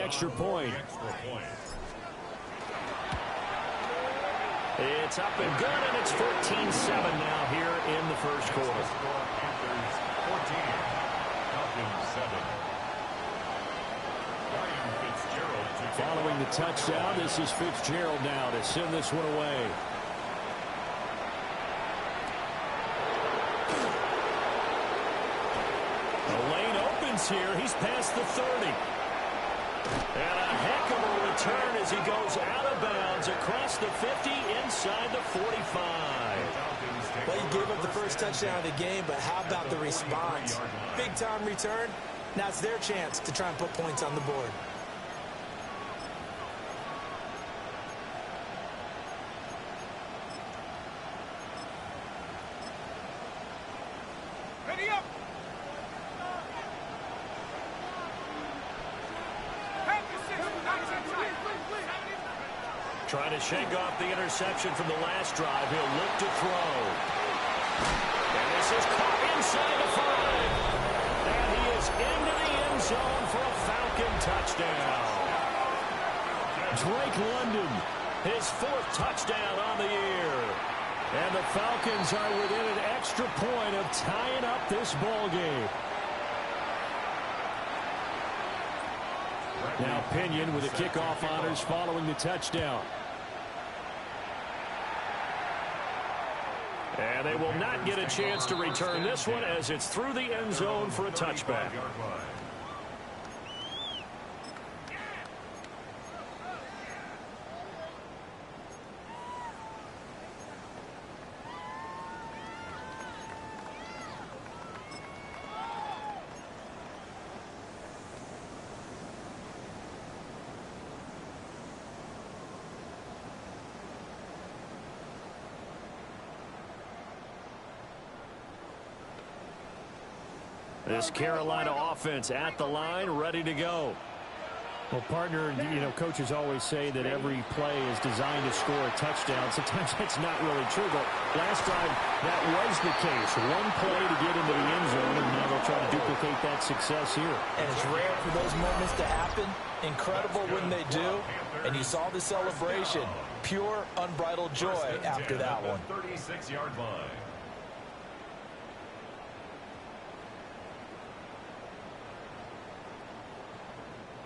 extra point. It's up and good, and it's 14-7 now here in the first quarter. Panthers 14, Falcons 7. Following the touchdown, this is Fitzgerald now to send this one away. The lane opens here. He's past the 30. And a heck of a return as he goes out of bounds across the 50 inside the 45. Well, he gave up the first touchdown of the game, but how about the response? Big-time return. Now it's their chance to try and put points on the board. Ready up! Trying to shake off the interception from the last drive. He'll look to throw. And this is caught inside the 5. And he is into the end zone for a Falcon touchdown. Drake London, his 4th touchdown on the year. And the Falcons are within an extra point of tying up this ball game. Now Pinion with the kickoff honors following the touchdown. And they will not get a chance to return this one as it's through the end zone for a touchback. This Carolina offense at the line, ready to go. Well, partner, coaches always say that every play is designed to score a touchdown. Sometimes that's not really true, but last time that was the case. One play to get into the end zone, and now they'll try to duplicate that success here. And it's rare for those moments to happen. Incredible when they do. And you saw the celebration. Pure, unbridled joy after that one. 36-yard line.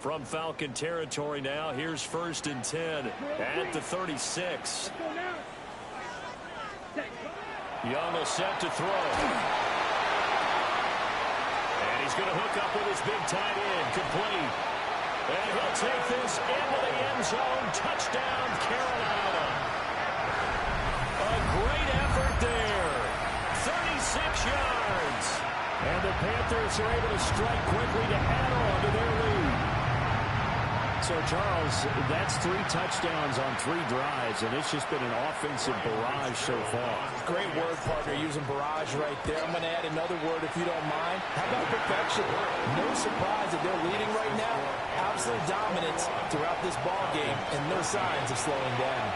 From Falcon territory now, here's 1st and 10 at the 36. Young will set to throw. And he's going to hook up with his big tight end, complete. And he'll take this into the end zone. Touchdown, Carolina. A great effort there. 36 yards. And the Panthers are able to strike quickly to add on to their lead. So, Charles, that's 3 touchdowns on 3 drives, and it's just been an offensive barrage so far. Great word, partner, using barrage right there. I'm going to add another word if you don't mind. How about perfection? No surprise that they're leading right now. Absolute dominance throughout this ball game, and no signs of slowing down.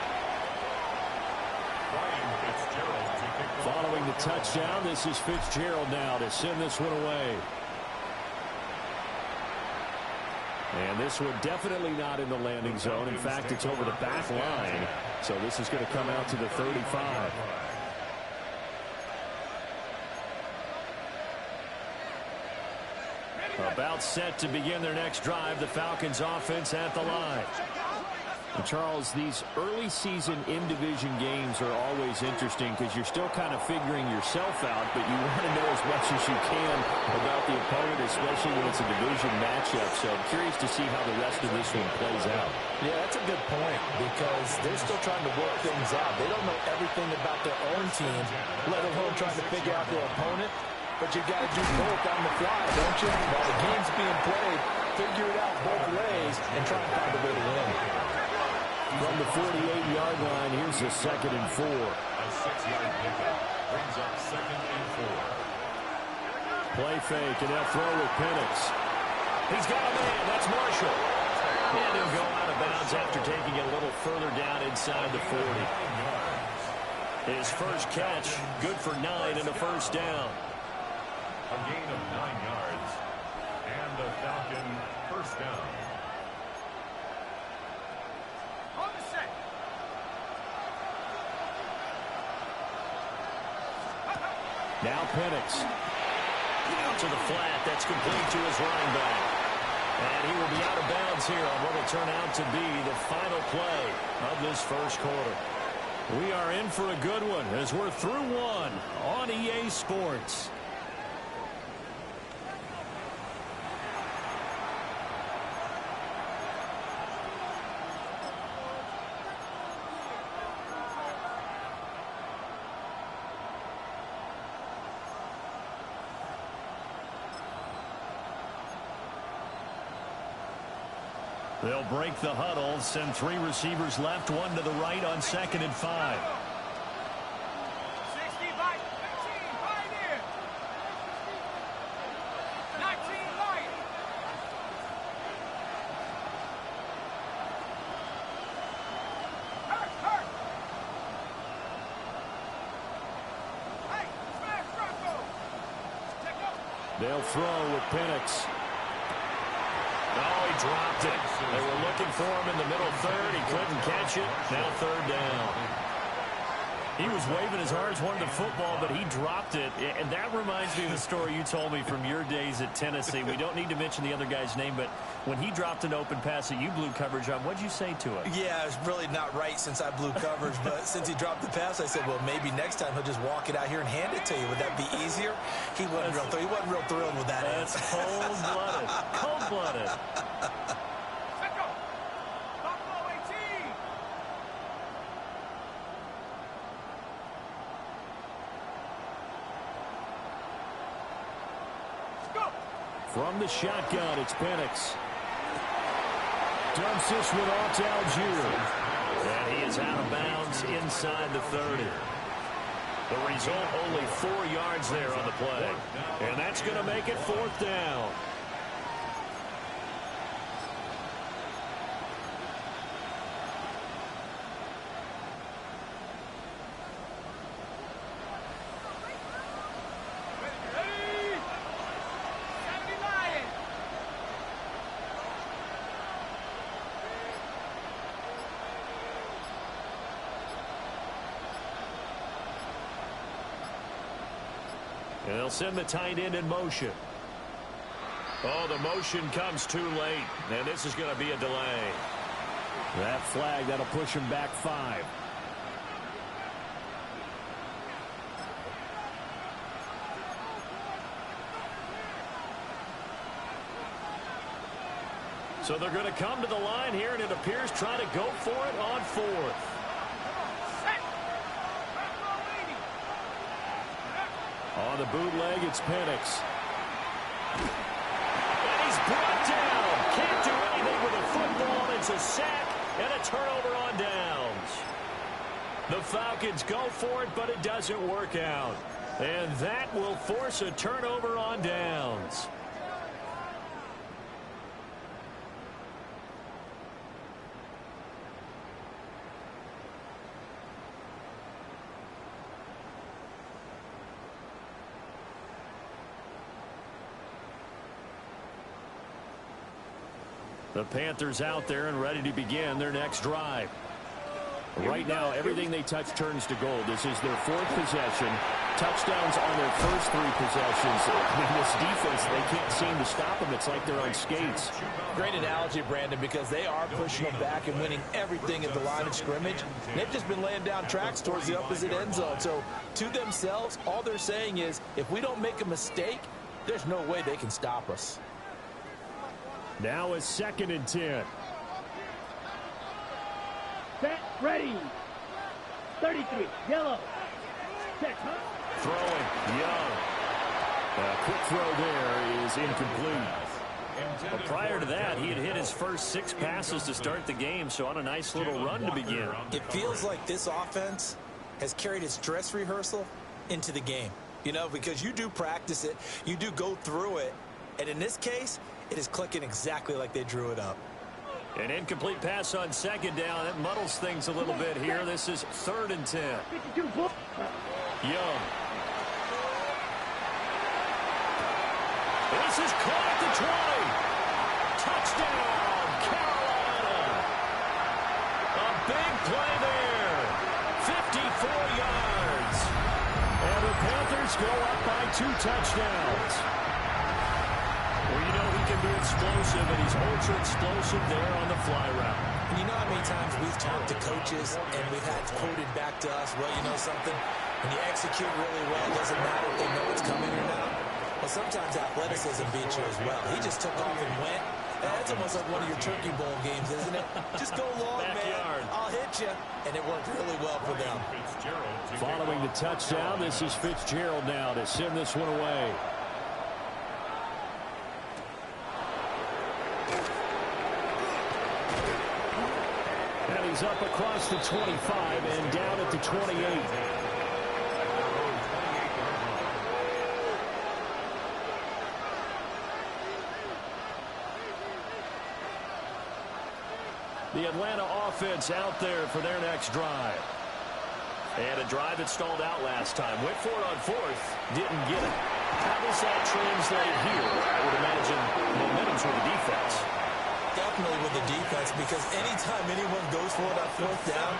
Following the touchdown, this is Fitzgerald now to send this one away. And this one definitely not in the landing zone. In fact, it's over the back line. So this is going to come out to the 35. About set to begin their next drive. The Falcons offense at the line. And Charles, these early season in-division games are always interesting because you're still kind of figuring yourself out, but you want to know as much as you can about the opponent, especially when it's a division matchup. So I'm curious to see how the rest of this one plays out. Yeah, that's a good point because they're still trying to work things out. They don't know everything about their own team, let alone trying to figure out their opponent. But you got to do both on the fly, don't you? While the game's being played, figure it out both ways and try to find a way to win. From the 48-yard line, here's a 2nd and 4. A 6-yard pickup brings up 2nd and 4. Play fake, and they'll throw with Penix. He's got a man. That's Marshall. And he'll go out of bounds after taking it a little further down inside the 40. His first catch, good for 9 and a first down. A gain of 9 yards. And the Falcon first down. Now Penix. To the flat. That's complete to his running back. And he will be out of bounds here on what will turn out to be the final play of this first quarter. We are in for a good one as we're through one on EA Sports. They'll break the huddle, send 3 receivers left, 1 to the right on 2nd and 5. 60 right, 15 right in. 19 right. Hurt. Hey, smash Bronco. Take up. They'll throw with Penix. Oh, he dropped it. They were looking for him in the middle third. He couldn't catch it. Now 3rd down. He was waving as hard as wanted the football, but he dropped it. And that reminds me of the story you told me from your days at Tennessee. We don't need to mention the other guy's name, but when he dropped an open pass that you blew coverage on, what'd you say to it? Yeah, it's really not right since I blew coverage, but since he dropped the pass, I said, well, maybe next time he'll just walk it out here and hand it to you. Would that be easier? He wasn't real thrilled with that. That's cold-blooded. Cold-blooded. Let's go. Buffalo 18. Let's go. From the shotgun, it's Penix. Dumps this one off to Algier. And he is out of bounds inside the 30. The result, only 4 yards there on the play. And that's going to make it 4th down. Ready. 79. And they'll send the tight end in motion. Oh, the motion comes too late. And this is going to be a delay. That flag, that'll push him back 5. So they're going to come to the line here, and it appears trying to go for it on 4th. On the bootleg, it's Penix. And he's brought down. Can't do anything with a football. It's a sack and a turnover on downs. The Falcons go for it, but it doesn't work out. And that will force a turnover on downs. The Panthers out there and ready to begin their next drive. Right now, everything they touch turns to gold. This is their 4th possession. Touchdowns on their first 3 possessions. I mean, this defense, they can't seem to stop them. It's like they're on skates. Great analogy, Brandon, because they are pushing them back and winning everything at the line of scrimmage. They've just been laying down tracks towards the opposite end zone. So to themselves, all they're saying is, if we don't make a mistake, there's no way they can stop us. Now it's 2nd and 10. Set, ready. 33, yellow. Set, Throwing, Young. A quick throw there is incomplete. But prior to that, he had hit his first 6 passes to start the game, so on a nice little run to begin. It feels like this offense has carried its dress rehearsal into the game. You know, because you do practice it, you do go through it, and in this case, it is clicking exactly like they drew it up. An incomplete pass on 2nd down. That muddles things a little bit here. This is 3rd and 10. Young. This is caught at the 20. Touchdown, Carolina. A big play there. 54 yards. And And the Panthers go up by 2 touchdowns. Well, you know he can be explosive, and he's ultra explosive there on the fly route. And you know how many times we've talked to coaches and we've had quoted back to us, well, you know something? When you execute really well, it doesn't matter if they know it's coming or not. Well, sometimes athleticism beats you as well. He just took off and went. That's almost like one of your Turkey Bowl games, isn't it? Just go long, Backyard. man. I'll hit you. And it worked really well for them. Following the touchdown, this is Fitzgerald now to send this one away. And he's up across the 25 and down at the 28. The Atlanta offense out there for their next drive. And a drive that stalled out last time. Went for it on 4th. Didn't get it. How does that translate here? I would imagine momentum's with the defense. Definitely with the defense, because anytime anyone goes for it on 4th down,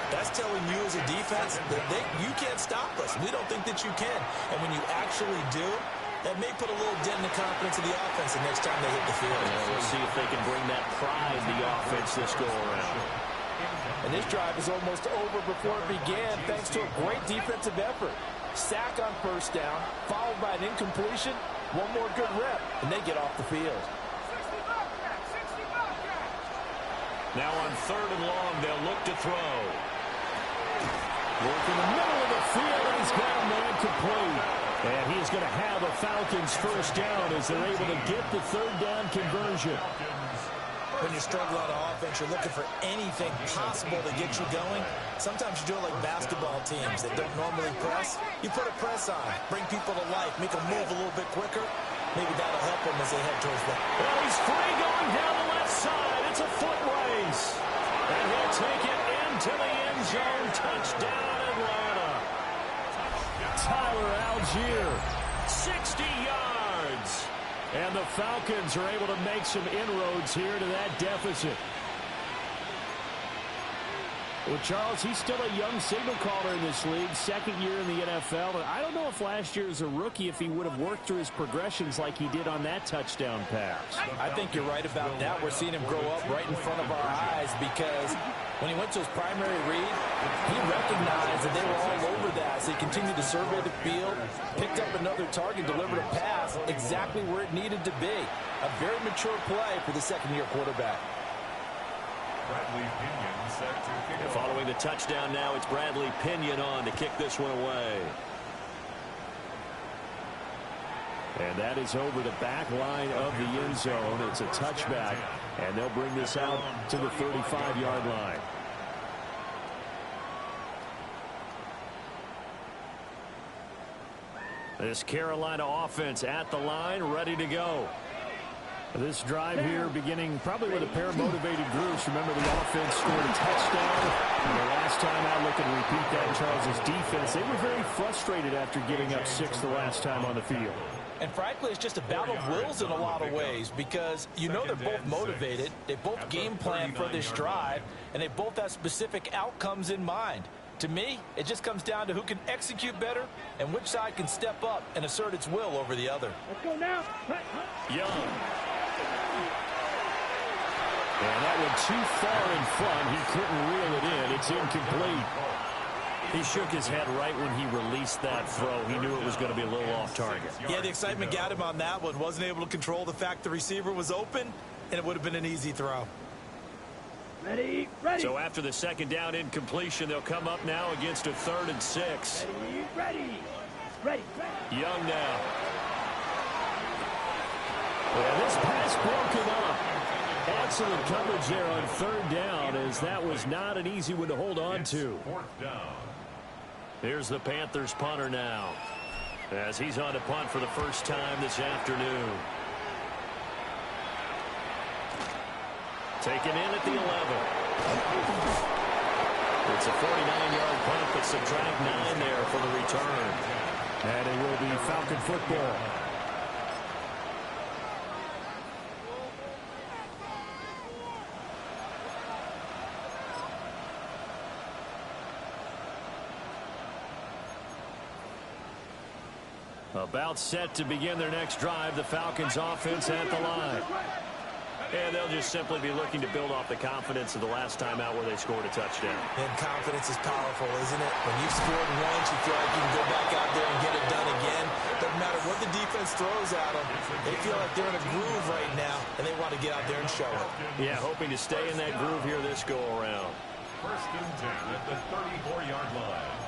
that's telling you as a defense that you can't stop us. We don't think that you can. And when you actually do, that may put a little dent in the confidence of the offense the next time they hit the field. Yeah, we'll see if they can bring that pride to the offense this go-around. And this drive is almost over before it began, thanks to a great defensive effort. Sack on 1st down, followed by an incompletion. One more good rep, and they get off the field. 60 Bobcats, 60 Bobcats. Now on 3rd and long, they'll look to throw. Work in the middle of the field, and he's got a man complete. And he's going to have a Falcons 1st down as they're able to get the 3rd down conversion. When you're struggling on offense, you're looking for anything possible to get you going. Sometimes you do it like basketball teams that don't normally press. You put a press on, bring people to life, make them move a little bit quicker. Maybe that'll help them as they head towards that. Well, he's free going down the left side. It's a foot race. And he'll take it into the end zone. Touchdown, Atlanta. Tyler Algier, 60 yards. And the Falcons are able to make some inroads here to that deficit. Well, Charles, he's still a young signal caller in this league, 2nd year in the NFL. And I don't know if last year as a rookie, if he would have worked through his progressions like he did on that touchdown pass. I think you're right about that. We're seeing him grow up right in front of our eyes, because when he went to his primary read, he recognized that they were all over that. So he continued to survey the field, picked up another target, delivered a pass exactly where it needed to be. A very mature play for the 2nd-year quarterback. Bradley Pinion set to kick off. Following the touchdown now, it's Bradley Pinion on to kick this one away. And that is over the back line of the end zone. It's a touchback, and they'll bring this out to the 35-yard line. This Carolina offense at the line, ready to go. This drive here beginning probably with a pair of motivated groups. Remember, the offense scored a touchdown. And the last time I look and repeat that, Charles' defense, they were very frustrated after giving up 6 the last time on the field. And frankly, it's just a battle of wills in a lot of ways, because you know they're both motivated. They both game plan for this drive, and they both have specific outcomes in mind. To me, it just comes down to who can execute better and which side can step up and assert its will over the other. Let's go now. Young. And that went too far in front. He couldn't reel it in. It's incomplete. He shook his head right when he released that throw. He knew it was going to be a little off target. Yeah, the excitement got him on that one. Wasn't able to control the fact the receiver was open, and it would have been an easy throw. Ready, ready. So after the 2nd down incompletion, they'll come up now against a 3rd and 6. Ready, ready. Young now. And this pass broken up. Excellent coverage there on 3rd down, as that was not an easy one to hold on to. 4th down. Here's the Panthers punter now, as he's on to punt for the first time this afternoon. Taken in at the 11. It's a 49-yard punt, but subtract 9 there for the return. And it will be Falcon football. About set to begin their next drive, the Falcons offense at the line. And they'll just simply be looking to build off the confidence of the last time out where they scored a touchdown. And confidence is powerful, isn't it? When you've scored once, you feel like you can go back out there and get it done again. Doesn't matter what the defense throws at them. They feel like they're in a groove right now, and they want to get out there and show it. Yeah, hoping to stay in that groove here this go-around. First and 10 at the 34-yard line.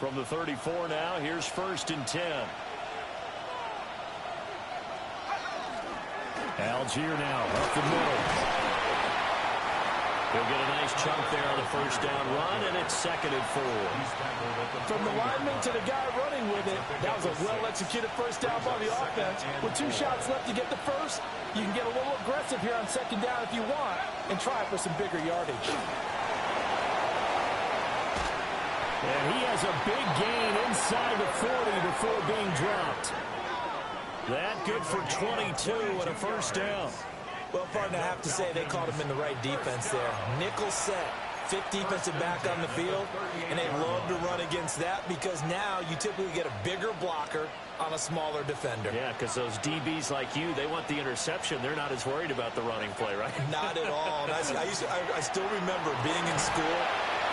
From the 34 now, here's first and 10. Algier now up the middle. He'll get a nice chunk there on the first down run, and it's second and 4. From the lineman to the guy running with it, that was a well-executed first down by the offense. With 2 shots left to get the first, you can get a little aggressive here on second down if you want and try for some bigger yardage. And he has a big gain inside the 40 before being dropped. That good for 22 and a first down. Well, partner, I have to say they called him in the right defense there. Nickel set, 5th defensive back on the field, and they love to run against that because now you typically get a bigger blocker on a smaller defender. Yeah, because those DBs like you, they want the interception. They're not as worried about the running play, right? Not at all. And I still remember being in school,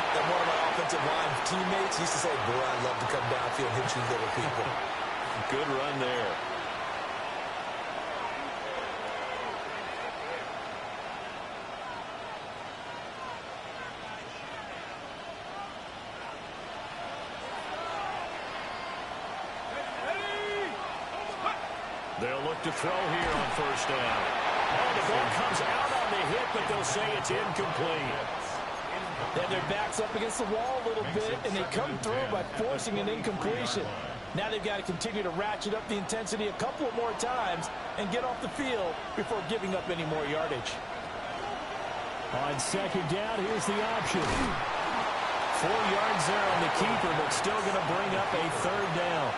and one of my offensive line teammates used to say, boy, I'd love to come downfield and hit you little people. Good run there. They'll look to throw here on first down. Oh, the ball comes out on the hit, but they'll say it's incomplete. Then their back's up against the wall a little bit, and they come through by forcing an incompletion. Now they've got to continue to ratchet up the intensity a couple of more times and get off the field before giving up any more yardage. On second down, here's the option. 4 yards there on the keeper, but still going to bring up a third down.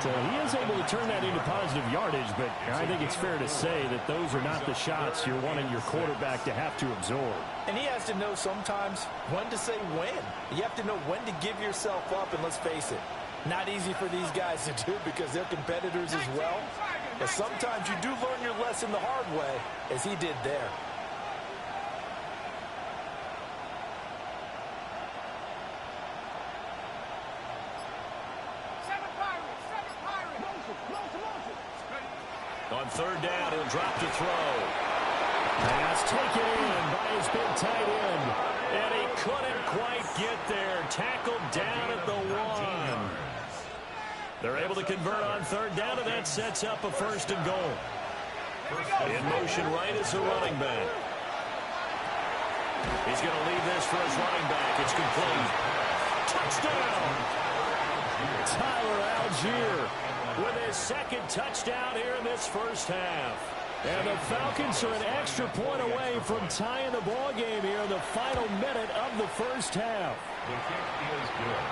So he is able to turn that into positive yardage, but I think it's fair to say that those are not the shots you're wanting your quarterback to have to absorb. And he has to know sometimes when to say when. You have to know when to give yourself up, and let's face it, not easy for these guys to do because they're competitors as well. But sometimes you do learn your lesson the hard way, as he did there. On third down, he'll drop to throw. Pass taken in by his big tight end. And he couldn't quite get there. Tackled down at the 1. They're able to convert on third down, and that sets up a first and goal. In motion right is the running back. He's going to leave this for his running back. It's complete. Touchdown! Tyler Algier with his second touchdown here in this first half. And the Falcons are an extra point away from tying the ball game here in the final minute of the first half.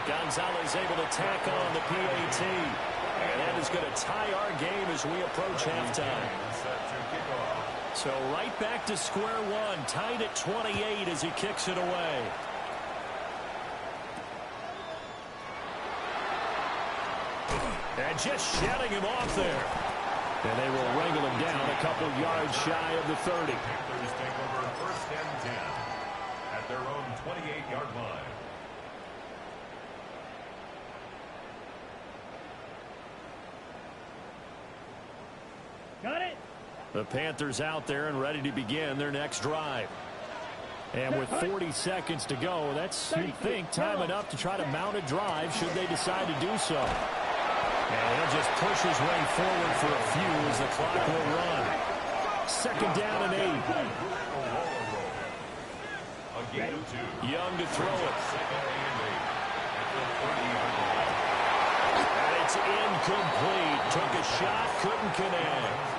Gonzalez able to tack on the PAT. And that is going to tie our game as we approach halftime. So right back to square one, tied at 28 as he kicks it away. And just shutting him off there. And they will wrangle him down a couple yards shy of the 30. Panthers take over first and 10 at their own 28-yard line. Got it. The Panthers out there and ready to begin their next drive. And with 40 seconds to go, that's, you'd think, time enough to try to mount a drive should they decide to do so. And he'll just push his way forward for a few as the clock will run. Second down and 8. Young to throw it. And it's incomplete. Took a shot, couldn't connect.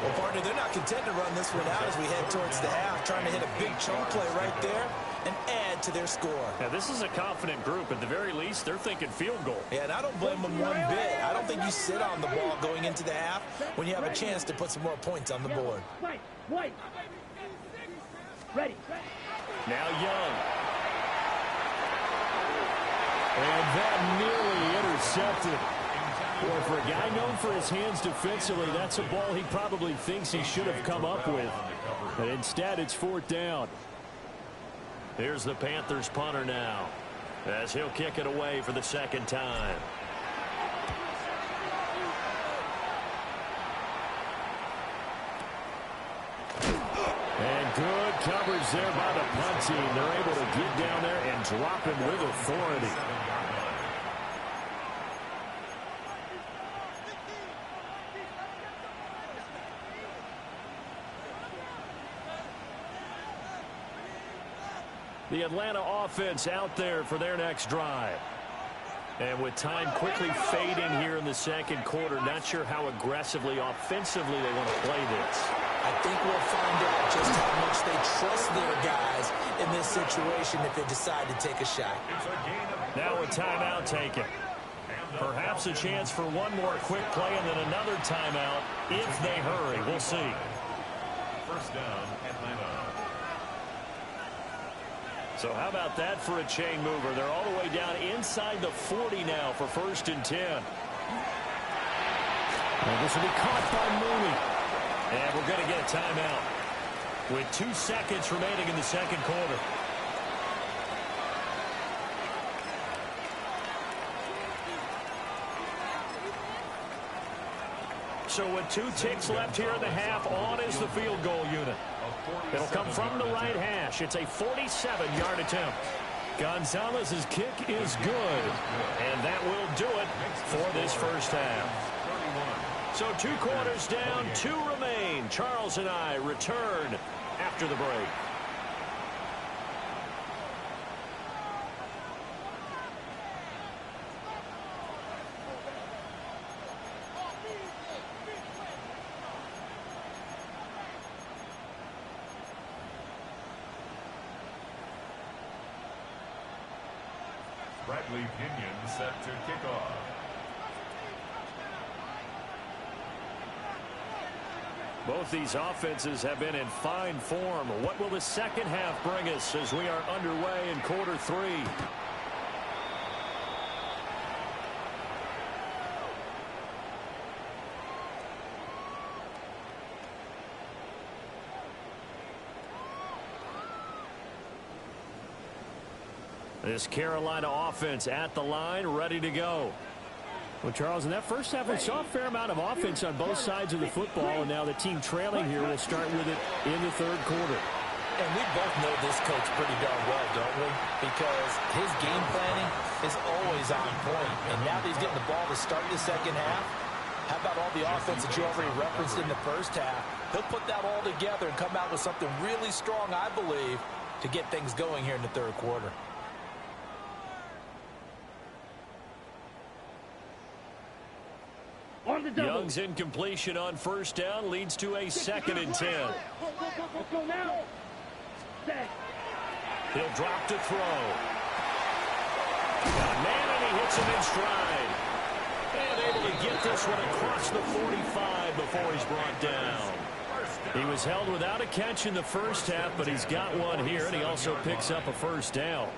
Well, partner, they're not content to run this one out as we head towards the half, trying to hit a big chunk play right there and add to their score. Now, this is a confident group. At the very least, they're thinking field goal. Yeah, and I don't blame them one bit. I don't think you sit on the ball going into the half when you have a chance to put some more points on the board. White. Ready. Now Young. And that nearly intercepted. Well, for a guy known for his hands defensively, that's a ball he probably thinks he should have come up with. But instead, it's fourth down. Here's the Panthers punter now, as he'll kick it away for the second time. And good coverage there by the punt team. They're able to get down there and drop him with authority. The Atlanta offense out there for their next drive. And with time quickly fading here in the second quarter, not sure how aggressively, offensively they want to play this. I think we'll find out just how much they trust their guys in this situation if they decide to take a shot. Now a timeout taken. Perhaps a chance for one more quick play and then another timeout if they hurry. We'll see. First down, Atlanta. So how about that for a chain mover? They're all the way down inside the 40 now for 1st and 10. And this will be caught by Mooney. And we're going to get a timeout with 2 seconds remaining in the second quarter. So with 2 ticks left here in the half, on is the field goal unit. It'll come from the right hash. It's a 47-yard attempt. Gonzalez's kick is good, and that will do it for this first half. So 2 quarters down, 2 remain. Charles and I return after the break. Bradley Pinion set to kick off. Both these offenses have been in fine form. What will the second half bring us as we are underway in quarter 3? This Carolina offense at the line, ready to go. Well, Charles, in that first half, we saw a fair amount of offense on both sides of the football, and now the team trailing here will start with it in the third quarter. And we both know this coach pretty darn well, don't we? Because his game planning is always on point. And now that he's getting the ball to start the second half, how about all the offense that you already referenced in the first half? He'll put that all together and come out with something really strong, I believe, to get things going here in the third quarter. Young's incompletion on first down leads to a 2nd and 10. Let's go now. Set. He'll drop to throw. Got a man, and he hits him in stride. And able to get this one across the 45 before he's brought down. He was held without a catch in the first half, but he's got one here, and he also picks up a first down.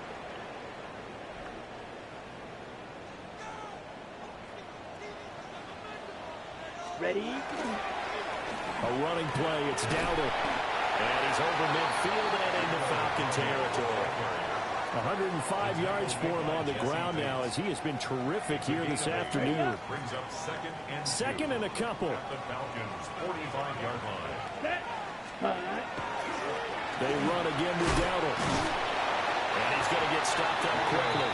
Ready? A running play. It's Dowdle. And he's over midfield and into Falcon territory. 105 yards for him on the ground now, as he has been terrific here this afternoon. Brings up second and a couple. At the Falcons' 45-yard line. They run again with Dowdle. And he's going to get stopped up quickly.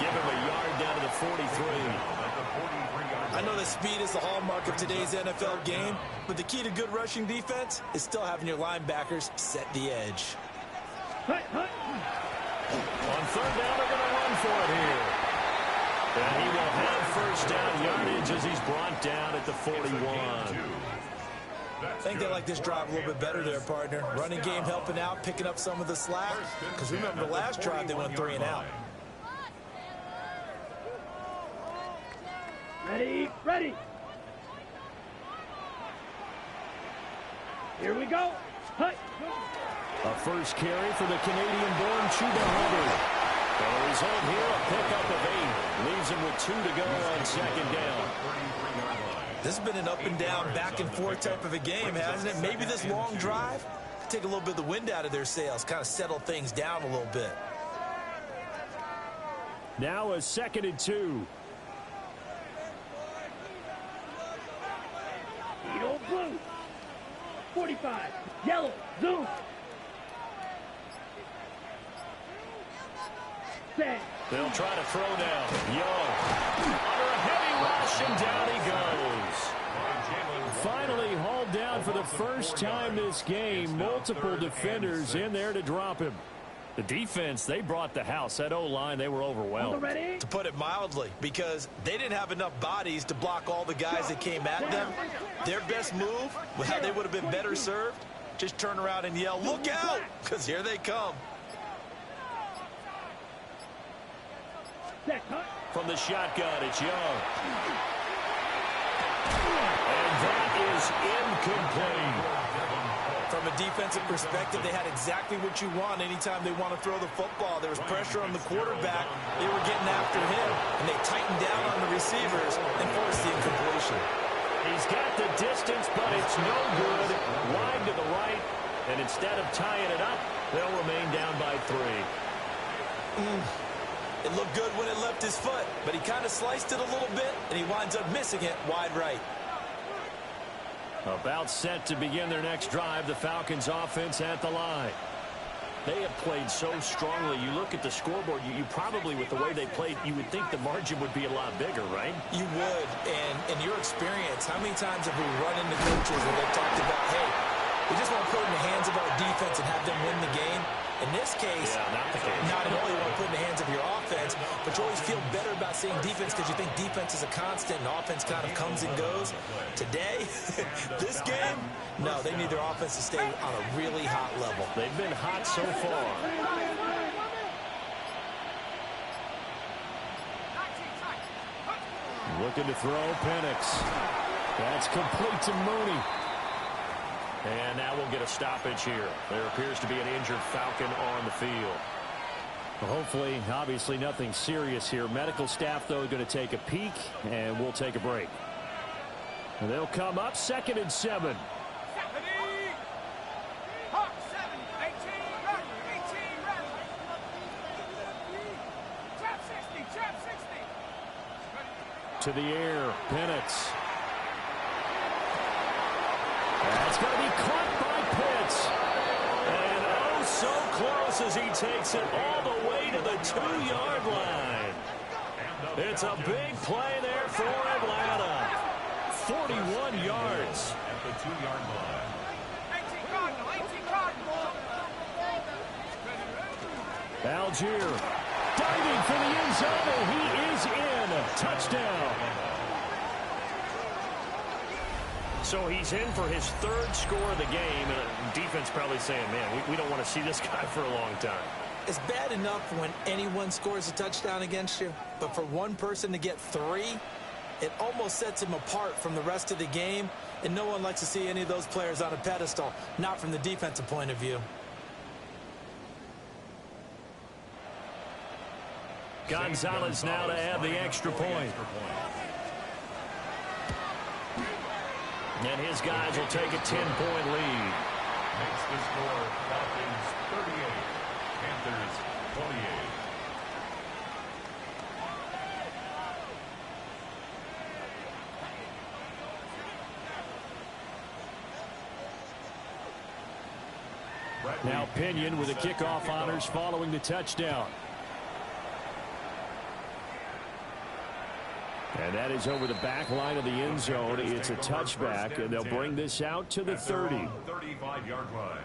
Give him a yard down to the 43. I know that speed is the hallmark of today's NFL game, but the key to good rushing defense is still having your linebackers set the edge. Hut, hut. On third down, they're going to run for it here. And he will have first down yardage as he's brought down at the 41. I think they like this drive a little bit better there, partner. Running game helping out, picking up some of the slack. Because remember the last drive, they went 3 and out. Ready, ready. Here we go. Hut. A first carry for the Canadian-born Chuba Hubbard. And the result here, a pickup of 8. Leaves him with 2 to go on second down. This has been an up and down, back and forth type of a game, hasn't it? Maybe this long drive take a little bit of the wind out of their sails, kind of settle things down a little bit. Now a 2nd and 2. Eagle blue. 45. Yellow. Zoom. Set. They'll try to throw down. Young. Under a heavy rush, and down he goes. Finally hauled down for the first time this game. Multiple defenders in there to drop him. The defense, they brought the house. That O-line, they were overwhelmed. Ready? To put it mildly, because they didn't have enough bodies to block all the guys that came at them. Their best move, how they would have been better served, just turn around and yell, "Look out!" Because here they come. From the shotgun, it's Young. And that is incomplete. From a defensive perspective, they had exactly what you want anytime they want to throw the football. There was pressure on the quarterback. They were getting after him, and they tightened down on the receivers and forced the incompletion. He's got the distance, but it's no good. Wide to the right, and instead of tying it up, they'll remain down by 3. It looked good when it left his foot, but he kind of sliced it a little bit, and he winds up missing it wide right. About set to begin their next drive, the Falcons offense at the line. They have played so strongly. You look at the scoreboard, you probably, with the way they played, you would think the margin would be a lot bigger, right? You would, and in your experience, how many times have we run into coaches where they've talked about, hey, we just want to put it in the hands of our defense and have them win the game? In this case, not only want to put it in the hands of your offense, but you always feel better about seeing defense because you think defense is a constant and offense kind of comes and goes. Today, this game, no, they need their offense to stay on a really hot level. They've been hot so far. Looking to throw, Penix. That's complete to Mooney. And now we'll get a stoppage here. There appears to be an injured Falcon on the field. Well, hopefully, obviously nothing serious here. Medical staff, though, going to take a peek, and we'll take a break. And they'll come up 2nd and 7. To the air, Penix. That's going to be caught by Pitts. And oh, so close as he takes it all the way to the 2-yard line. It's a big play there for Atlanta. 41 yards. At the 2-yard line. 18 Cardinal. Algier diving for the end zone, and he is in. Touchdown. So he's in for his 3rd score of the game, and defense probably saying, man, we don't want to see this guy for a long time. It's bad enough when anyone scores a touchdown against you, but for one person to get 3, it almost sets him apart from the rest of the game, and no one likes to see any of those players on a pedestal, not from the defensive point of view. Gonzalez now to add the extra point. And his guys will take a 10-point lead. Makes the score Falcons 38, Panthers 28. Now Pinion with the kickoff honors following the touchdown. And that is over the back line of the end zone. It's a touchback, and they'll bring this out to the 30. 35-yard line.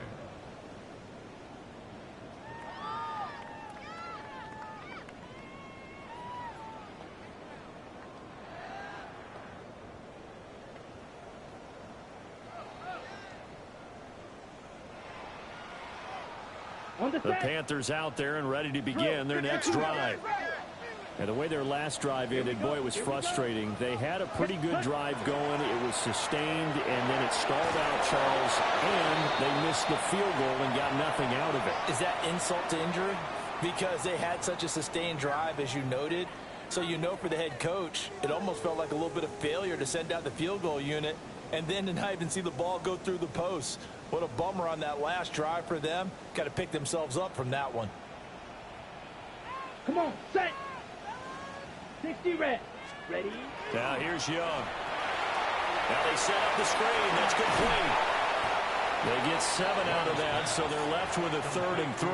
The Panthers out there and ready to begin their next drive. And the way their last drive ended, boy, it was frustrating. They had a pretty good drive going. It was sustained, and then it stalled out, Charles, and they missed the field goal and got nothing out of it. Is that insult to injury? because they had such a sustained drive, as you noted. So you know for the head coach, it almost felt like a little bit of failure to send out the field goal unit and then to not even see the ball go through the posts. What a bummer on that last drive for them. Got to pick themselves up from that one. Come on, set. 60 red. Ready? Now here's Young. Now they set up the screen. That's complete. They get 7 out of that, so they're left with a 3rd and 3.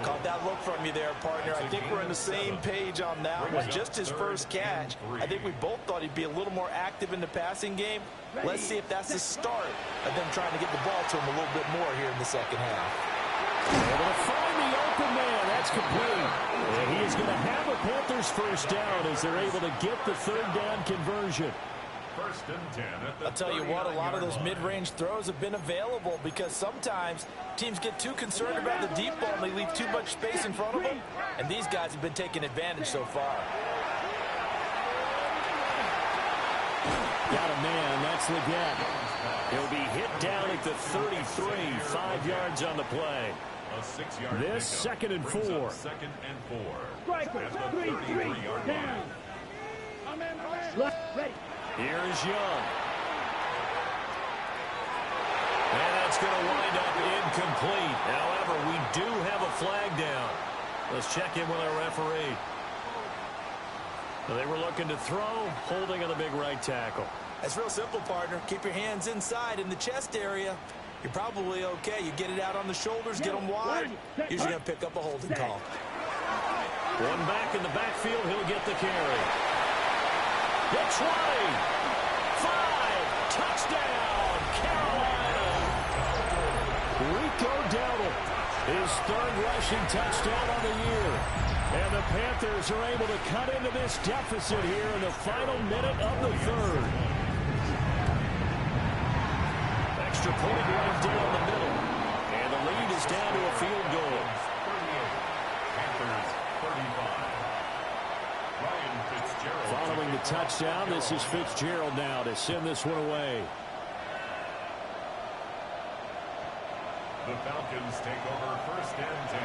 Caught that look from you there, partner. I think we're on the same page on that one. Just his first catch. I think we both thought he'd be a little more active in the passing game. Let's see if that's the start of them trying to get the ball to him a little bit more here in the second half. Able to find the open man. That's complete. And he is going to have a Panthers first down as they're able to get the 3rd down conversion. First and 10 at the I'll tell you what, a lot of those mid-range throws have been available because sometimes teams get too concerned about the deep ball and they leave too much space in front of them. And these guys have been taking advantage so far. Got a man. That's Leggett. He'll be hit down at the 33, 5 yards on the play. A 6-yard This second and 4. 2nd and 4. Striker, At the 3-3, down. Left, ready. Here's Young. And that's going to wind up incomplete. However, we do have a flag down. Let's check in with our referee. They were looking to throw, holding on the big right tackle. It's real simple, partner. Keep your hands inside in the chest area. You're probably okay. You get it out on the shoulders, get them wide. Usually going to pick up a holding call. One back in the backfield. He'll get the carry. It's 20. 5. Touchdown, Carolina. Rico Dowdle. His 3rd rushing touchdown on the year. And the Panthers are able to cut into this deficit here in the final minute of the 3rd. Extra point right down the middle. And the lead is down to a field goal. 38. Panthers 35. Ryan Fitzgerald. Following the touchdown, this is Fitzgerald now to send this one away. The Falcons take over 1st and 10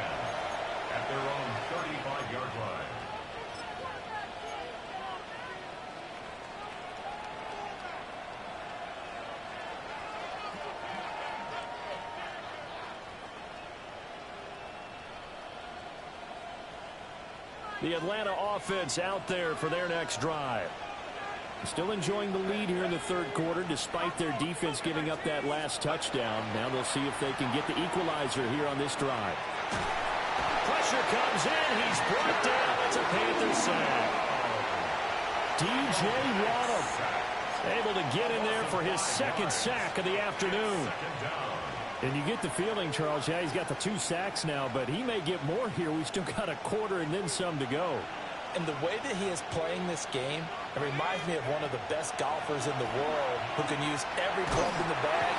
at their own 35-yard line. The Atlanta offense out there for their next drive. Still enjoying the lead here in the 3rd quarter despite their defense giving up that last touchdown. Now they'll see if they can get the equalizer here on this drive. Pressure comes in. He's brought down. It's a Panthers sack. DJ Waddle able to get in there for his 2nd sack of the afternoon. And you get the feeling, Charles, yeah, he's got the 2 sacks now, but he may get more here. We've still got a quarter and then some to go. And the way that he is playing this game, it reminds me of one of the best golfers in the world who can use every club in the bag.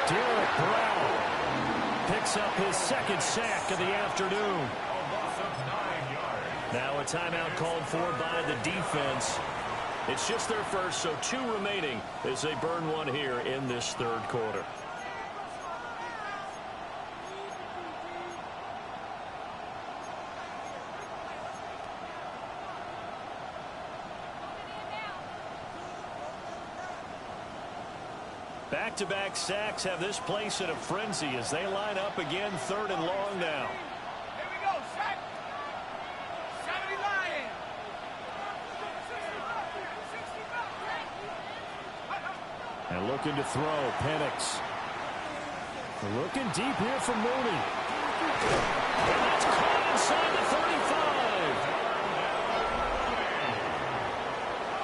Derek Brown picks up his 2nd sack of the afternoon. A loss of 9 yards. Now a timeout called for by the defense. It's just their first, so 2 remaining as they burn one here in this 3rd quarter. Back-to-back sacks have this place in a frenzy as they line up again 3rd and long now. Here we go, sack. Saturday Lion. And looking to throw, Penix. Looking deep here from Mooney. And that's caught inside the 35.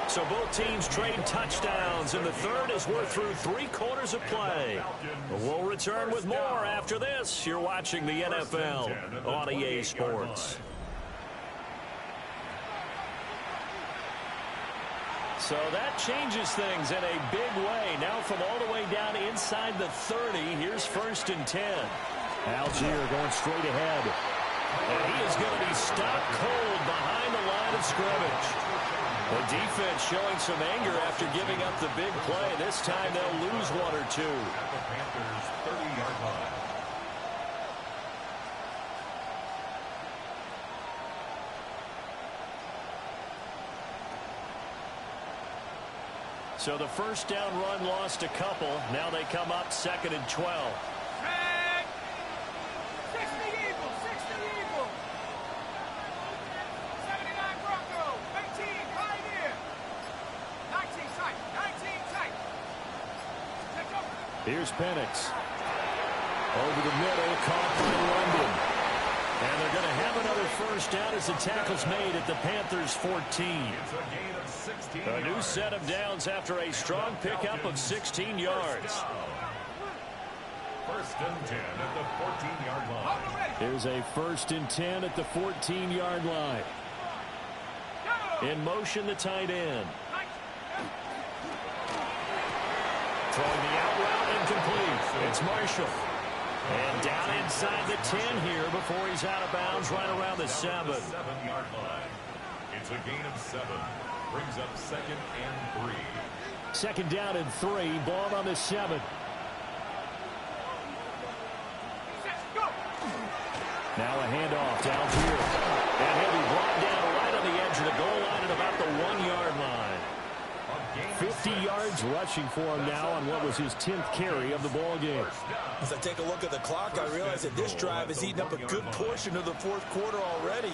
So both teams trade touchdowns in the 3rd as we're through 3 quarters of play. We'll return with more after this. You're watching the NFL on EA Sports. So that changes things in a big way. Now from all the way down inside the 30, here's 1st and 10. Algier going straight ahead. And he is going to be stopped cold behind the line of scrimmage. The defense showing some anger after giving up the big play. This time they'll lose 1 or 2. At the Panthers' 30-yard line. So the first down run lost a couple. Now they come up 2nd and 12. Red. 60 Eagles. 60 Eagles. 79 Broncos. 18 Pioneer. 19 tight. 19 tight. Take over. Here's Penix. Over the middle, caught by London. And they're going to have another first down as the tackle's made at the Panthers' 14. It's a gain of 16 A new yards. set of downs after a strong pickup of 16 yards. First and 10 at the 14-yard line. Here's a 1st and 10 at the 14-yard line. In motion, the tight end. Throwing the out route, incomplete. It's Marshall. And down inside the 10 here before he's out of bounds right around the 7. 7-yard line. It's a gain of 7. Brings up 2nd and 3. 2nd down and 3. Ball on the 7. Now a handoff downfield. And he'll be brought down right on the edge of the goal line at about the 1-yard line. 50 yards rushing for him now on what was his 10th carry of the ball game. As I take a look at the clock, I realize that this drive has eaten up a good portion of the 4th quarter already.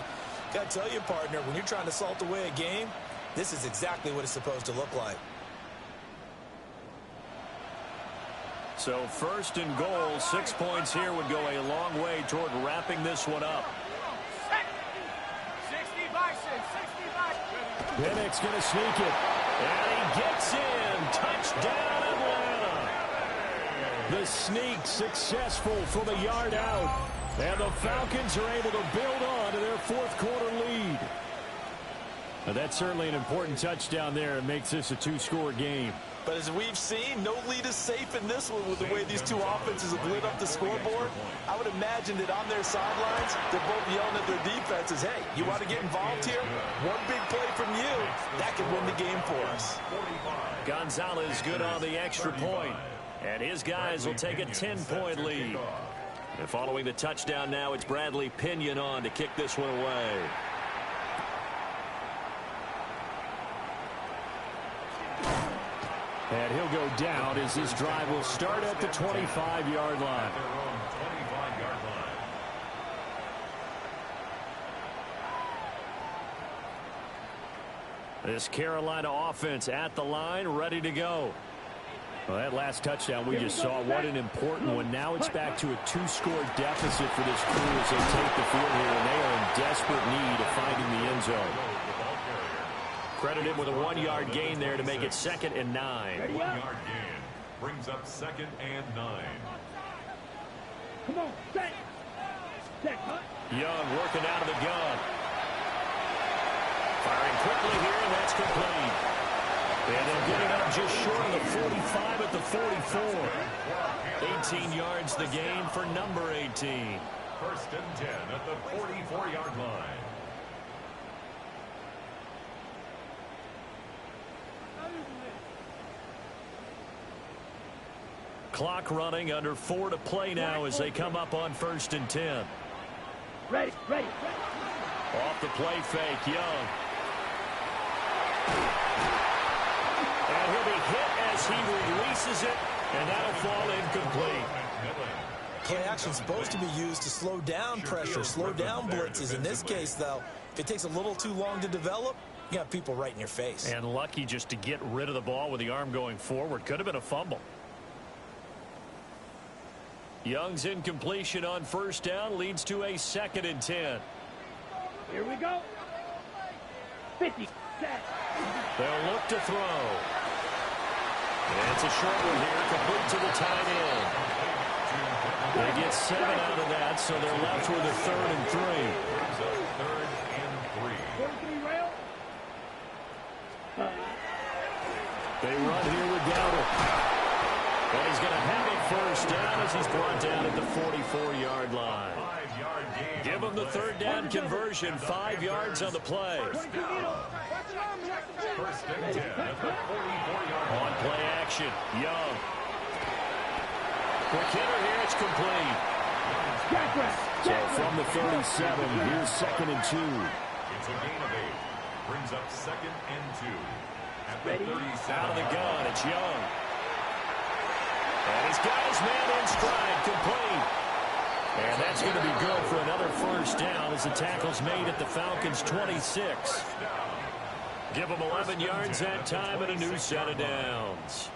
Got to tell you, partner, when you're trying to salt away a game, this is exactly what it's supposed to look like. So 1st and goal, 6 points here would go a long way toward wrapping this one up. 60 Bison. 60 Bison. Penix going to sneak it. And he gets in. Touchdown, Atlanta. The sneak successful from a yard out. And the Falcons are able to build on to their 4th quarter lead. Now, that's certainly an important touchdown there. It makes this a 2-score game. But as we've seen, no lead is safe in this one with the way these two offenses have lit up the scoreboard. I would imagine that on their sidelines, they're both yelling at their defenses, hey, you want to get involved here? One big play from you, that could win the game for us. Gonzalez good on the extra point. And his guys will take a 10-point lead. And following the touchdown now, it's Bradley Pinion on to kick this one away. And he'll go down as this drive will start at the 25-yard line. This Carolina offense at the line, ready to go. Well, that last touchdown we just saw, what an important one. Now it's back to a 2-score deficit for this crew as they take the field here, and they are in desperate need of finding the end zone. Credit him with a 1-yard gain there to make it 2nd and 9. 1-yard gain brings up 2nd and 9. Come on, set. Set, cut. Young working out of the gun. Firing quickly here, and that's complete. And they'll get it up just short of the 45 at the 44. 18 yards the gain for number 18. 1st and 10 at the 44-yard line. Clock running, under 4 to play now as they come up on 1st and 10. Ready, ready. Off the play fake, Young. And he'll be hit as he releases it, and that'll fall incomplete. Play action is supposed to be used to slow down pressure, slow down blitzes. In this case, though, if it takes a little too long to develop, you have people right in your face. And lucky just to get rid of the ball with the arm going forward. Could have been a fumble. Young's incompletion on 1st down leads to a 2nd and 10. Here we go. 50. Set. They'll look to throw. And it's a short one here, complete to the tight end. They get 7 out of that, so they're left with a 3rd and 3. 3rd and 3. 43 rail. They run here with Dowdle. And he's going to have it 1st down as he's brought down at the 44-yard line. 5-yard gain. Give him the 3rd down conversion, 5 yards on the play. 1st and 10 at the 44-yard line. On play action, Young. Quick hitter here, it's complete. So from the 37, here's 2nd and 2. It's a gain of 8. Brings up 2nd and 2. Ready? Out of the gun, it's Young. And he's got his man in stride, complete. And that's going to be good for another first down as the tackle's made at the Falcons' 26. Give them 11 yards that time and a new set of downs.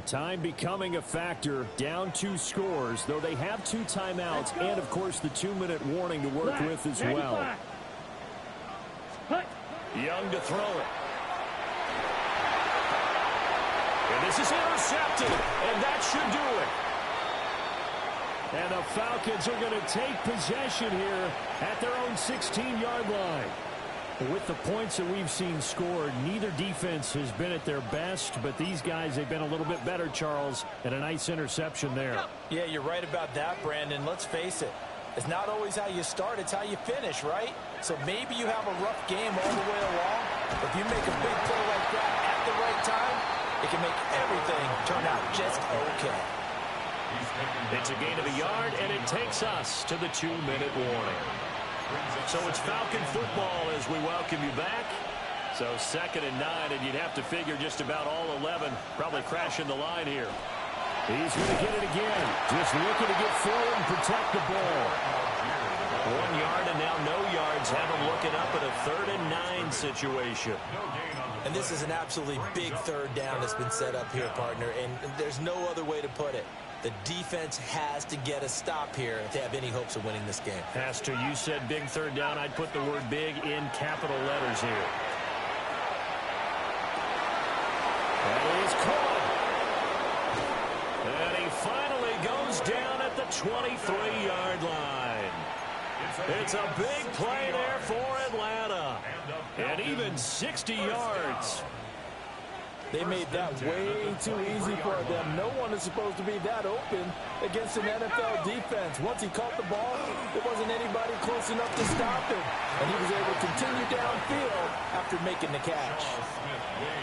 Time becoming a factor. Down 2 scores, though they have 2 timeouts and, of course, the 2-minute warning to work with as well. Young to throw it. And this is intercepted, and that should do it. And the Falcons are going to take possession here at their own 16-yard line. With the points that we've seen scored, neither defense has been at their best, but these guys, they've been a little bit better, Charles, and a nice interception there. Yeah, you're right about that, Brandon. Let's face it. It's not always how you start, it's how you finish, right? So maybe you have a rough game all the way along, but if you make a big play like that at the right time, it can make everything turn out just okay. It's a gain of a yard, and it takes us to the 2-minute warning. So it's Falcon football as we welcome you back. So 2nd and 9, and you'd have to figure just about all 11 probably crashing the line here. He's going to get it again. Just looking to get forward and protect the ball. 1 yard and now no yards. Have him looking up at a 3rd and 9 situation. And this is an absolutely big 3rd down that's been set up here, partner, and there's no other way to put it. The defense has to get a stop here to have any hopes of winning this game. Pastor, you said big 3rd down. I'd put the word big in capital letters here. That is caught. And he finally goes down at the 23-yard line. It's a big play there for Atlanta. And even 60 yards. They made that way too easy for them. No one is supposed to be that open against an NFL defense. Once he caught the ball, there wasn't anybody close enough to stop him. And he was able to continue downfield after making the catch.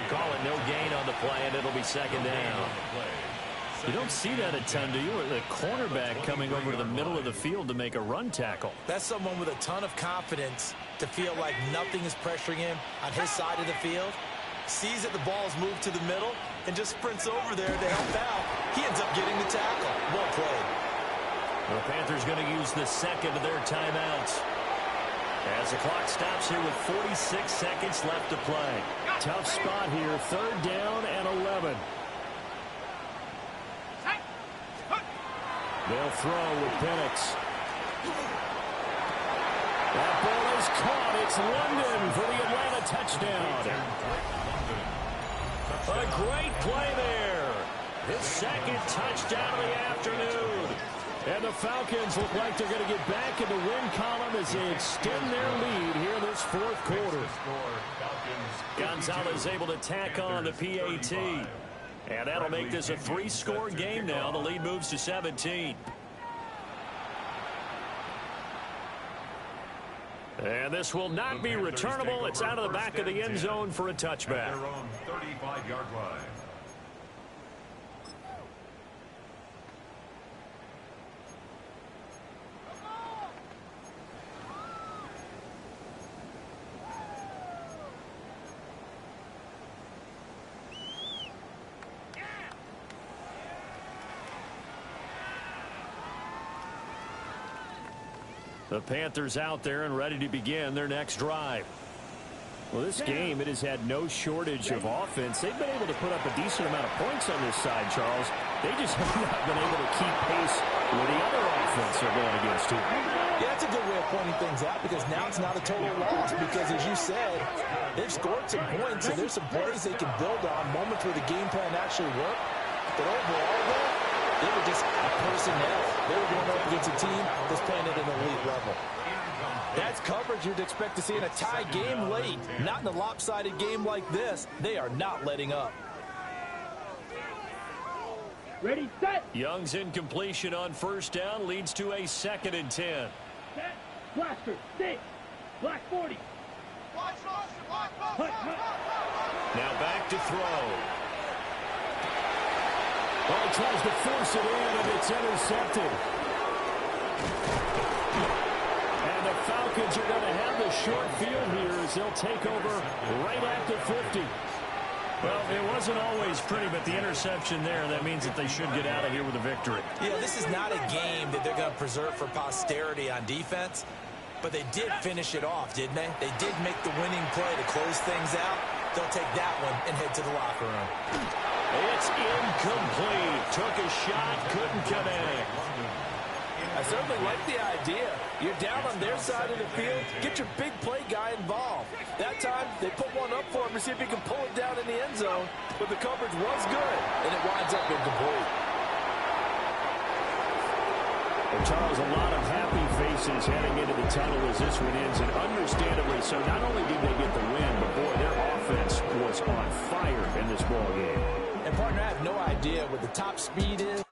Call it no gain on the play, and it'll be 2nd down. You don't see that a ton, do you? The cornerback coming over to the middle of the field to make a run tackle. That's someone with a ton of confidence to feel like nothing is pressuring him on his side of the field. Sees that the ball's moved to the middle and just sprints over there to help out. He ends up getting the tackle. Well played. The Panthers going to use the 2nd of their timeouts. As the clock stops here with 46 seconds left to play. Tough spot here. 3rd down and 11. They'll throw with Penix. That ball is caught. It's London for the Atlanta touchdown. A great play there. His 2nd touchdown of the afternoon. And the Falcons look like they're going to get back in the win column as they extend their lead here in this 4th quarter. Gonzalez able to tack on the PAT. And that'll make this a 3-score game now. The lead moves to 17. And this will not be returnable. It's out of the back of the end zone for a touchback. Their own 35-yard line. The Panthers out there and ready to begin their next drive. Well, this game, it has had no shortage of offense. They've been able to put up a decent amount of points on this side, Charles. They just have not been able to keep pace with the other offense they're going against here. Yeah, that's a good way of pointing things out because now it's not a total loss because, as you said, they've scored some points and there's some plays they can build on, moments where the game plan actually worked. But overall, though, they were just out personnel. They were going up against a team that's playing at an elite level. That's coverage you'd expect to see in a tie game late. Not in a lopsided game like this. They are not letting up. Ready, set. Young's incompletion on 1st down leads to a 2nd and 10. Set. Blaster. Stick. Black 40. Hut. Now back to throw. Oh, tries to force it in, and it's intercepted. And the Falcons are going to have the short field here as they'll take over right at the 50. Well, it wasn't always pretty, but the interception there, that means that they should get out of here with a victory. Yeah, this is not a game that they're going to preserve for posterity on defense, but they did finish it off, didn't they? They did make the winning play to close things out. They'll take that one and head to the locker room. It's incomplete. Took a shot, couldn't connect. I certainly like the idea. You're down on their side of the field. Get your big play guy involved. That time, they put one up for him to see if he can pull it down in the end zone. But the coverage was good, and it winds up incomplete. Well, Charles, a lot of happy faces heading into the tunnel as this one ends, and understandably so. Not only did they get the win, but, boy, their offense was on fire in this ball game. And, partner, I have no idea what the top speed is